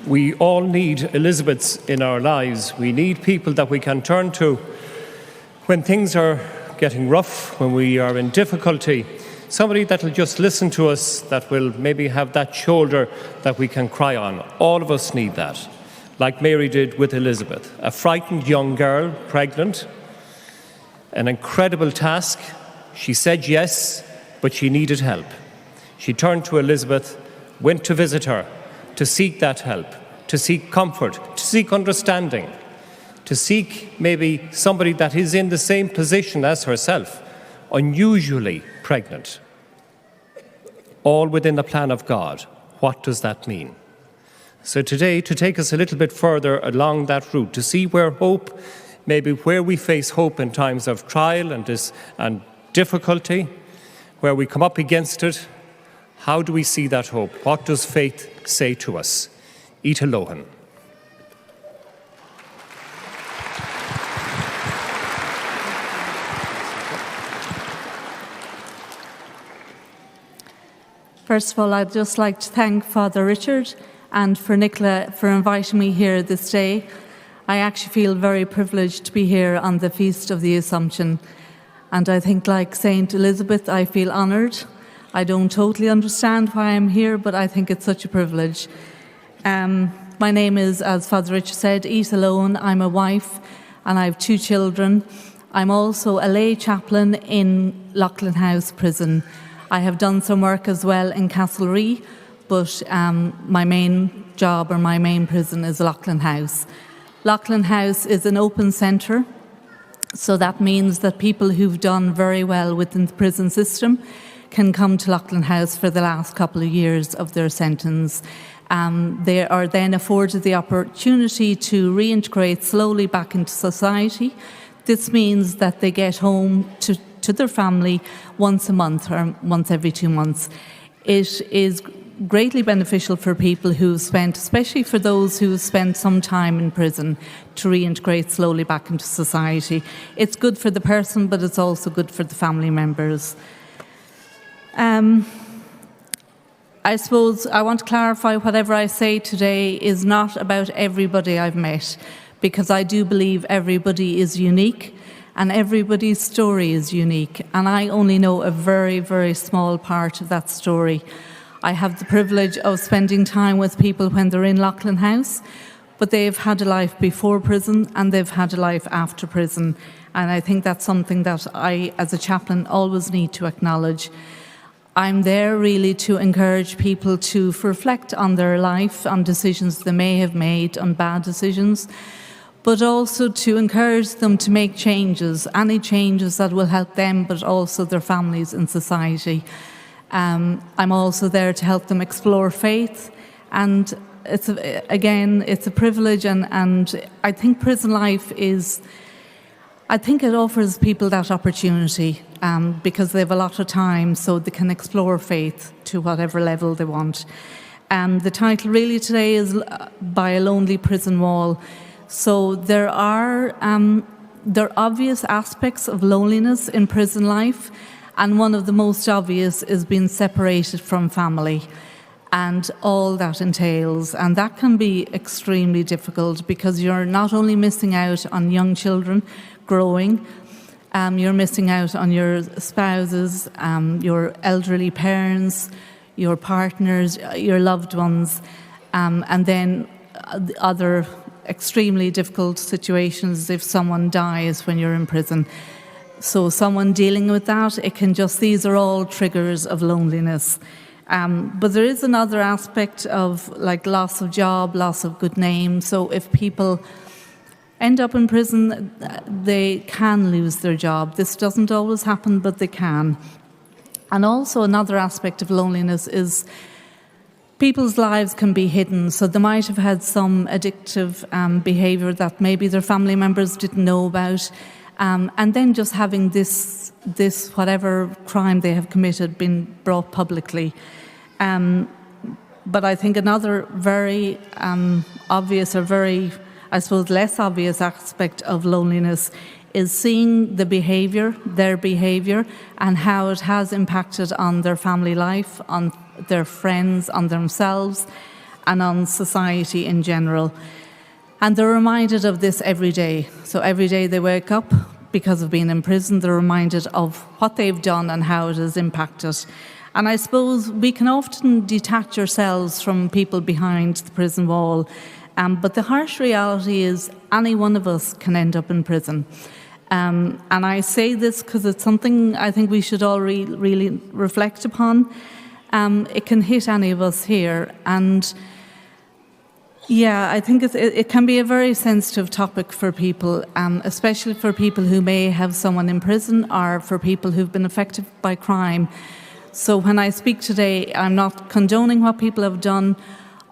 We all need Elizabeths in our lives. We need people that we can turn to when things are getting rough, when we are in difficulty. Somebody that will just listen to us, that will maybe have that shoulder that we can cry on. All of us need that, like Mary did with Elizabeth. A frightened young girl, pregnant, an incredible task. She said yes, but she needed help. She turned to Elizabeth, went to visit her, to seek that help, to seek comfort, to seek understanding, to seek maybe somebody that is in the same position as herself, unusually pregnant. All within the plan of God. What does that mean? So today, to take us a little bit further along that route, to see where hope, maybe where we face hope in times of trial and difficulty, where we come up against it, how do we see that hope? What does faith say to us? Ita Lohan. First of all, I'd just like to thank Father Richard and for Nicola for inviting me here this day. I actually feel very privileged to be here on the Feast of the Assumption. And I think, like Saint Elizabeth, I feel honoured. I don't totally understand why I'm here, but I think it's such a privilege. My name is, as Father Richard said, Ita Lohan. I'm a wife and I have 2 children. I'm also a lay chaplain in Loughlin House Prison. I have done some work as well in Castlerea, but my main job or my main prison is Loughlin House. Loughlin House is an open centre, so that means that people who've done very well within the prison system can come to Loughlin House for the last couple of years of their sentence. They are then afforded the opportunity to reintegrate slowly back into society. This means that they get home to their family once a month or once every 2 months. It is greatly beneficial for people who've spent, especially for those who've spent some time in prison, to reintegrate slowly back into society. It's good for the person, but it's also good for the family members. I suppose I want to clarify whatever I say today is not about everybody I've met, because I do believe everybody is unique and everybody's story is unique, and I only know a very, very small part of that story. I have the privilege of spending time with people when they're in Loughlin House, but they've had a life before prison and they've had a life after prison, and I think that's something that I, as a chaplain, always need to acknowledge. I'm there really to encourage people to reflect on their life, on decisions they may have made, on bad decisions, but also to encourage them to make changes, any changes that will help them, but also their families and society. I'm also there to help them explore faith, and it's a privilege, and I think prison life it offers people that opportunity because they have a lot of time, so they can explore faith to whatever level they want. The title really today is By a Lonely Prison Wall. So there are obvious aspects of loneliness in prison life, and one of the most obvious is being separated from family and all that entails. And that can be extremely difficult because you're not only missing out on young children growing, you're missing out on your spouses, your elderly parents, your partners, your loved ones, and then other extremely difficult situations if someone dies when you're in prison. So someone dealing with that, these are all triggers of loneliness. But there is another aspect of like loss of job, loss of good name. So if people end up in prison, they can lose their job. This doesn't always happen, but they can. And also another aspect of loneliness is people's lives can be hidden. So they might have had some addictive behaviour that maybe their family members didn't know about. And then just having this whatever crime they have committed been brought publicly. But I think another very obvious or very, I suppose, less obvious aspect of loneliness is seeing their behaviour and how it has impacted on their family life, on their friends, on themselves. and on society in general. And they're reminded of this every day. So every day they wake up, because of being in prison, they're reminded of what they've done and how it has impacted. And I suppose we can often detach ourselves from people behind the prison wall, but the harsh reality is any one of us can end up in prison. And I say this because it's something I think we should all really reflect upon. It can hit any of us here, and yeah, I think it can be a very sensitive topic for people, especially for people who may have someone in prison or for people who've been affected by crime. So when I speak today, I'm not condoning what people have done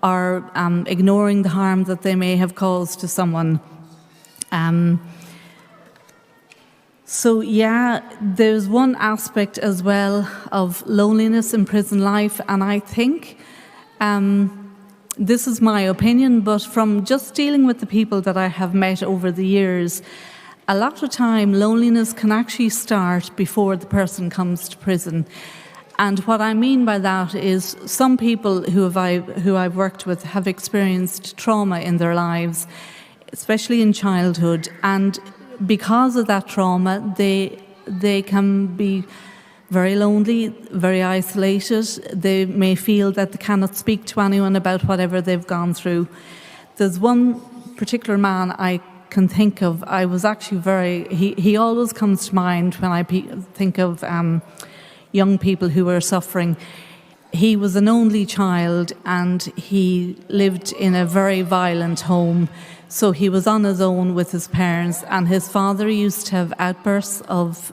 or ignoring the harm that they may have caused to someone. So yeah, there's one aspect as well of loneliness in prison life, and I think this is my opinion, but from just dealing with the people that I have met over the years, a lot of time loneliness can actually start before the person comes to prison. And what I mean by that is some people who I've worked with have experienced trauma in their lives, especially in childhood, and because of that trauma, they can be very lonely, very isolated. They may feel that they cannot speak to anyone about whatever they've gone through. There's one particular man I can think of. I was actually he always comes to mind when I think of young people who were suffering. He was an only child and he lived in a very violent home. So he was on his own with his parents, and his father used to have outbursts of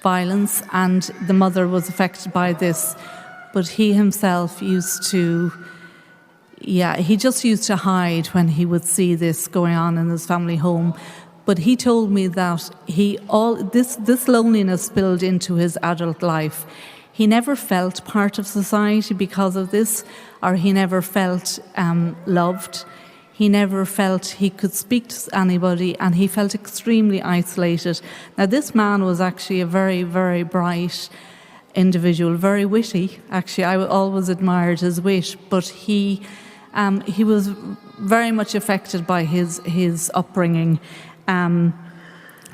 violence, and the mother was affected by this. But he himself he just used to hide when he would see this going on in his family home. But he told me that this loneliness spilled into his adult life. He never felt part of society because of this, or he never felt loved. He never felt he could speak to anybody, and he felt extremely isolated. Now, this man was actually a very, very bright individual, very witty. Actually, I always admired his wit, but he was very much affected by his upbringing.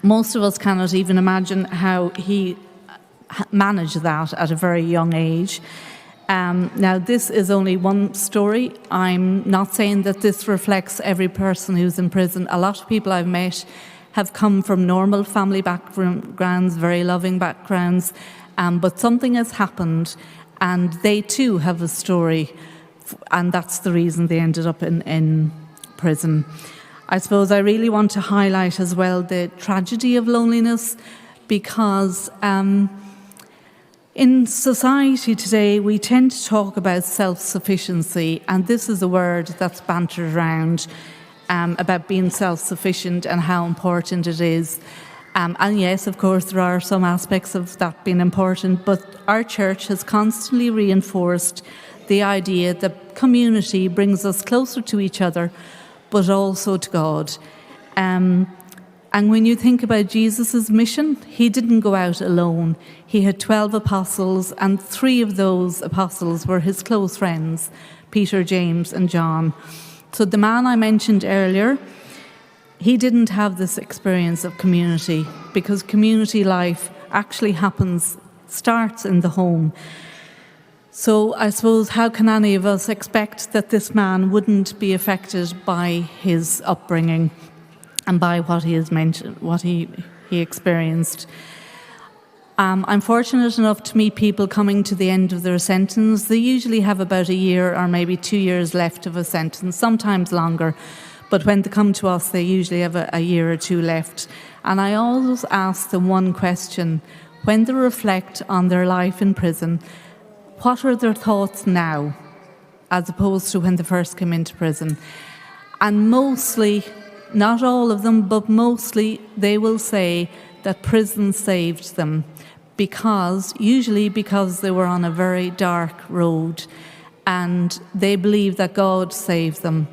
Most of us cannot even imagine how he managed that at a very young age. Now, this is only one story. I'm not saying that this reflects every person who's in prison. A lot of people I've met have come from normal family backgrounds, very loving backgrounds, but something has happened, and they too have a story, and that's the reason they ended up in prison. I suppose I really want to highlight as well the tragedy of loneliness, because in society today, we tend to talk about self-sufficiency, and this is a word that's bantered around about being self-sufficient and how important it is. And yes, of course, there are some aspects of that being important, but our church has constantly reinforced the idea that community brings us closer to each other, but also to God. And when you think about Jesus' mission, he didn't go out alone. He had 12 apostles, and 3 of those apostles were his close friends, Peter, James, and John. So the man I mentioned earlier, he didn't have this experience of community, because community life actually starts in the home. So I suppose, how can any of us expect that this man wouldn't be affected by his upbringing and by what he has mentioned, what he experienced? I'm fortunate enough to meet people coming to the end of their sentence. They usually have about a year or maybe 2 years left of a sentence, sometimes longer. But when they come to us, they usually have a year or 2 left. And I always ask them one question. When they reflect on their life in prison, what are their thoughts now, as opposed to when they first came into prison? And mostly, not all of them, but mostly, they will say that prison saved them, usually because they were on a very dark road, and they believe that God saved them.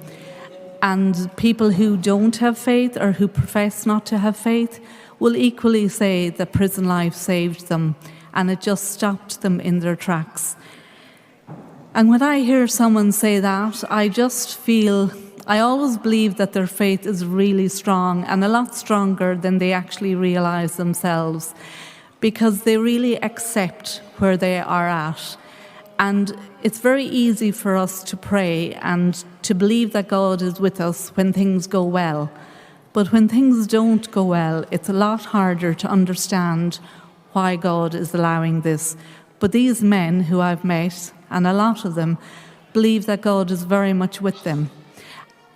And people who don't have faith, or who profess not to have faith, will equally say that prison life saved them, and it just stopped them in their tracks. And when I hear someone say that, I always believe that their faith is really strong and a lot stronger than they actually realize themselves, because they really accept where they are at. And it's very easy for us to pray and to believe that God is with us when things go well. But when things don't go well, it's a lot harder to understand why God is allowing this. But these men who I've met, and a lot of them, believe that God is very much with them.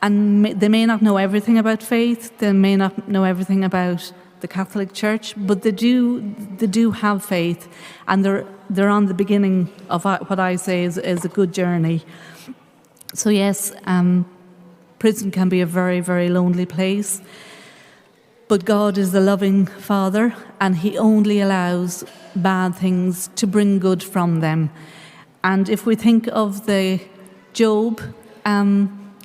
And they may not know everything about faith, they may not know everything about the Catholic Church, but they do have faith, and they're on the beginning of what I say is a good journey. So yes, prison can be a very, very lonely place, but God is the loving Father, and He only allows bad things to bring good from them. And if we think of the Job,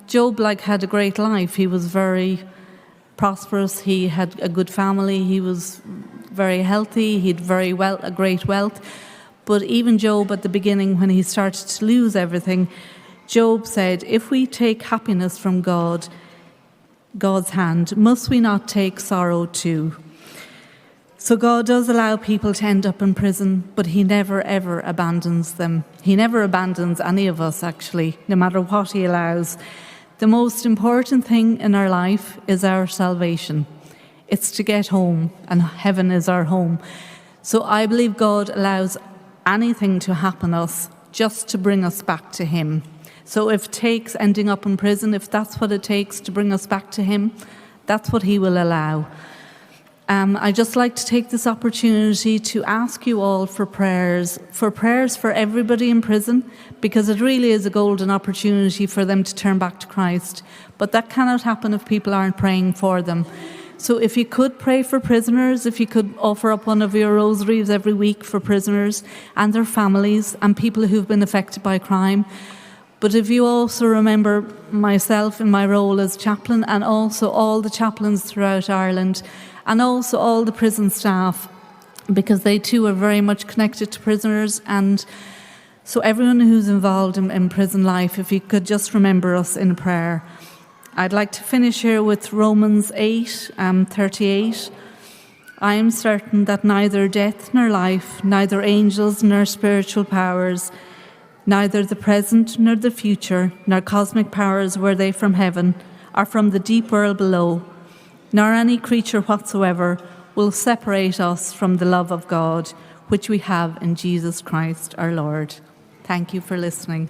Job had a great life. He was very prosperous. He had a good family. He was very healthy. He had a great wealth. But even Job, at the beginning, when he started to lose everything, Job said, "If we take happiness from God's hand, must we not take sorrow too?" So God does allow people to end up in prison, but He never, ever abandons them. He never abandons any of us, actually, no matter what He allows. The most important thing in our life is our salvation. It's to get home, and heaven is our home. So I believe God allows anything to happen to us just to bring us back to Him. So if it takes ending up in prison, if that's what it takes to bring us back to Him, that's what He will allow. I'd just like to take this opportunity to ask you all for prayers for everybody in prison, because it really is a golden opportunity for them to turn back to Christ. But that cannot happen if people aren't praying for them. So if you could pray for prisoners, if you could offer up one of your rosaries every week for prisoners and their families and people who've been affected by crime. But if you also remember myself in my role as chaplain, and also all the chaplains throughout Ireland, and also all the prison staff, because they too are very much connected to prisoners. And so everyone who's involved in prison life, if you could just remember us in prayer. I'd like to finish here with Romans 8:38. "I am certain that neither death nor life, neither angels nor spiritual powers, neither the present nor the future, nor cosmic powers, were they from heaven, or from the deep world below, nor any creature whatsoever will separate us from the love of God, which we have in Jesus Christ our Lord." Thank you for listening.